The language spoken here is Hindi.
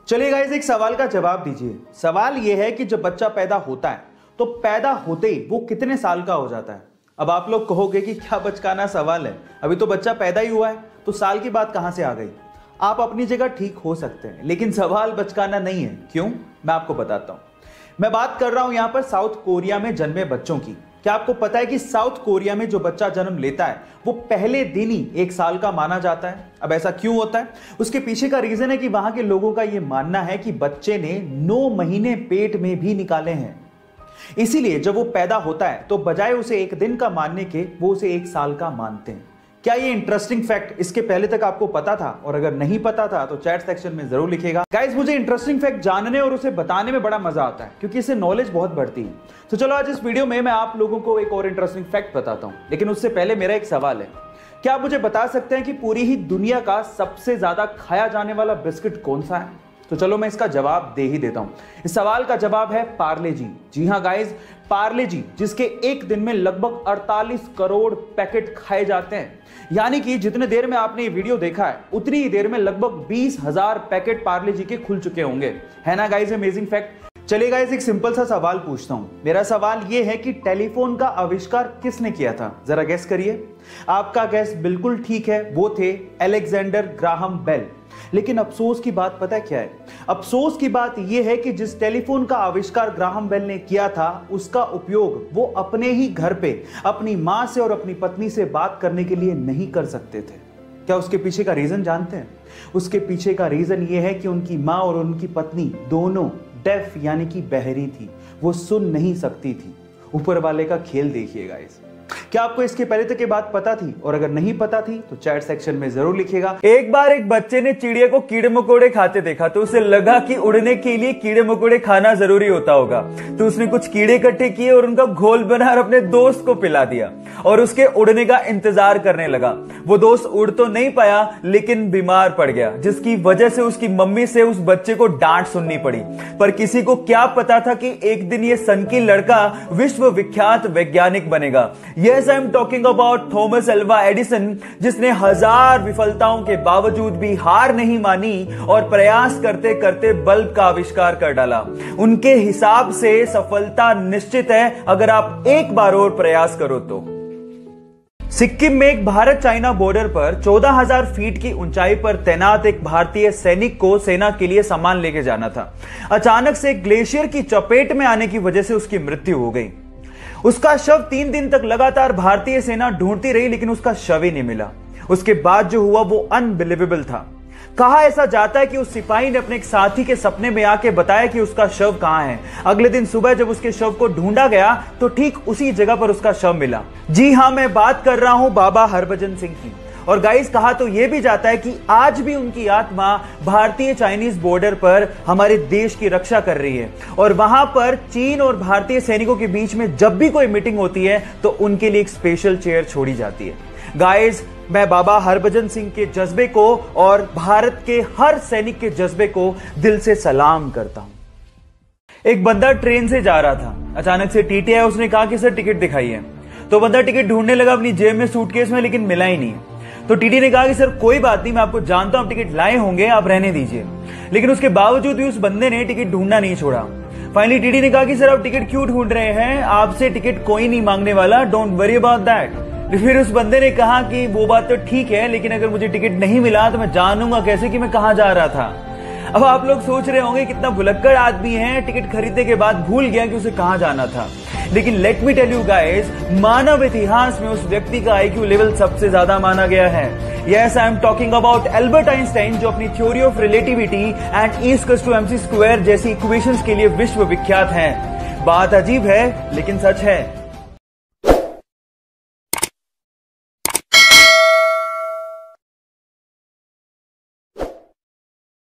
चलिए गाइस, एक सवाल का जवाब दीजिए। सवाल यह है कि जब बच्चा पैदा होता है तो पैदा होते ही वो कितने साल का हो जाता है। अब आप लोग कहोगे कि क्या बचकाना सवाल है, अभी तो बच्चा पैदा ही हुआ है तो साल की बात कहां से आ गई। आप अपनी जगह ठीक हो सकते हैं, लेकिन सवाल बचकाना नहीं है। क्यों, मैं आपको बताता हूं। मैं बात कर रहा हूं यहां पर साउथ कोरिया में जन्मे बच्चों की। क्या आपको पता है कि साउथ कोरिया में जो बच्चा जन्म लेता है वो पहले दिन ही 1 साल का माना जाता है। अब ऐसा क्यों होता है, उसके पीछे का रीजन है कि वहां के लोगों का यह मानना है कि बच्चे ने 9 महीने पेट में भी निकाले हैं। इसीलिए जब वो पैदा होता है तो बजाय उसे 1 दिन का मानने के वो उसे 1 साल का मानते हैं। क्या ये इंटरेस्टिंग फैक्ट इसके पहले तक आपको पता था? और अगर नहीं पता था तो चैट सेक्शन में जरूर लिखिएगा। गाइस, मुझे इंटरेस्टिंग फैक्ट जानने और उसे बताने में बड़ा मजा आता है क्योंकि इससे नॉलेज बहुत बढ़ती है। तो चलो आज इस वीडियो में मैं आप लोगों को एक और इंटरेस्टिंग फैक्ट बताता हूं, लेकिन उससे पहले मेरा एक सवाल है। क्या आप मुझे बता सकते हैं कि पूरी ही दुनिया का सबसे ज्यादा खाया जाने वाला बिस्किट कौन सा है? तो चलो मैं इसका जवाब दे ही देता हूं। इस सवाल का जवाब है पार्ले जी। जी हां गाइस, पार्ले जी, जिसके एक दिन में लगभग 48 करोड़ पैकेट खाए जाते हैं। यानी कि जितने देर में आपने ये वीडियो देखा है उतनी ही देर में लगभग 20,000 पैकेट पार्ले जी के खुल चुके होंगे। है ना गाइस अमेजिंग फैक्ट। चलिए गाइस, एक सिंपल सा सवाल पूछता हूं। मेरा सवाल यह है कि टेलीफोन का आविष्कार किसने किया था? जरा गैस करिए। आपका गैस बिल्कुल ठीक है, वो थे अलेक्जेंडर ग्राहम बेल। लेकिन अफसोस की बात पता है क्या है? अफसोस की बात यह है कि जिस टेलीफोन का आविष्कार ग्राहम बेल ने किया था उसका उपयोग वो अपने ही घर पे अपनी मां से और अपनी पत्नी से बात करने के लिए नहीं कर सकते थे। क्या उसके पीछे का रीजन जानते हैं? उसके पीछे का रीजन यह है कि उनकी मां और उनकी पत्नी दोनों डेफ यानी कि बहरी थी, वो सुन नहीं सकती थी। ऊपर वाले का खेल देखिएगा गाइस। क्या आपको इसके पहले तक ये बात पता थी? और अगर नहीं पता थी तो चैट सेक्शन में जरूर लिखिएगा। एक बार एक बच्चे ने चिड़िया को कीड़े मकोड़े खाते देखा तो उसे लगा कि उड़ने के लिए कीड़े मकोड़े खाना जरूरी होता होगा। तो उसने कुछ कीड़े इकट्ठे किए और उनका घोल बनाकर अपने दोस्त को पिला दिया और उसके उड़ने का इंतजार करने लगा। वो दोस्त उड़ तो नहीं पाया लेकिन बीमार पड़ गया, जिसकी वजह से उसकी मम्मी से उस बच्चे को डांट सुननी पड़ी। पर किसी को क्या पता था कि एक दिन ये सनकी लड़का विश्व विख्यात वैज्ञानिक बनेगा। Yes, I'm talking about Thomas Alva Edison, जिसने 1000 विफलताओं के बावजूद भी हार नहीं मानी और प्रयास करते करते बल्ब का आविष्कार कर डाला। उनके हिसाब से सफलता निश्चित है अगर आप एक बार और प्रयास करो तो। सिक्किम में एक भारत चाइना बॉर्डर पर 14,000 फीट की ऊंचाई पर तैनात एक भारतीय सैनिक को सेना के लिए सामान लेके जाना था। अचानक से ग्लेशियर की चपेट में आने की वजह से उसकी मृत्यु हो गई। उसका शव 3 दिन तक लगातार भारतीय सेना ढूंढती रही लेकिन उसका शव ही नहीं मिला। उसके बाद जो हुआ वो अनबिलीवेबल था। कहा ऐसा जाता है कि उस सिपाही ने अपने एक साथी के सपने में आके बताया कि उसका शव कहां है। अगले दिन सुबह जब उसके शव को ढूंढा गया तो ठीक उसी जगह पर उसका शव मिला। जी हां, मैं बात कर रहा हूं बाबा हरभजन सिंह की। और गाइस, कहा तो यह भी जाता है कि आज भी उनकी आत्मा भारतीय चाइनीज बॉर्डर पर हमारे देश की रक्षा कर रही है। और वहां पर चीन और भारतीय सैनिकों के बीच में जब भी कोई मीटिंग होती है तो उनके लिए एक स्पेशल चेयर छोड़ी जाती है। गाइस, मैं बाबा हरभजन सिंह के जज्बे को और भारत के हर सैनिक के जज्बे को दिल से सलाम करता हूं। एक बंदा ट्रेन से जा रहा था, अचानक से टीटी आया। उसने कहा कि सर टिकट दिखाइए। तो बंदा टिकट ढूंढने लगा अपनी जेब में, सूटकेस में, लेकिन मिला ही नहीं। तो टीटी ने कहा कि सर कोई बात नहीं, मैं आपको जानता हूं, आप टिकट लाए होंगे, आप रहने दीजिए। लेकिन उसके बावजूद भी उस बंदे ने टिकट ढूंढना नहीं छोड़ा। फाइनली टीटी ने कहा कि सर आप टिकट क्यों ढूंढ रहे हैं, आपसे टिकट कोई नहीं मांगने वाला, डोंट वरी अबाउट दैट। फिर उस बंदे ने कहा कि वो बात तो ठीक है, लेकिन अगर मुझे टिकट नहीं मिला तो मैं जानूंगा कैसे कि मैं कहां जा रहा था। अब आप लोग सोच रहे होंगे कितना भुलक्कड़ आदमी है, टिकट खरीदने के बाद भूल गया कि उसे कहां जाना था। लेकिन let me tell you guys, मानव इतिहास में उस व्यक्ति का आईक्यू लेवल सबसे ज्यादा माना गया है। Yes, I am talking about Albert Einstein, जो अपनी theory of relativity and E=mc² जैसी इक्वेशंस के लिए विश्व विख्यात हैं। बात अजीब है लेकिन सच है।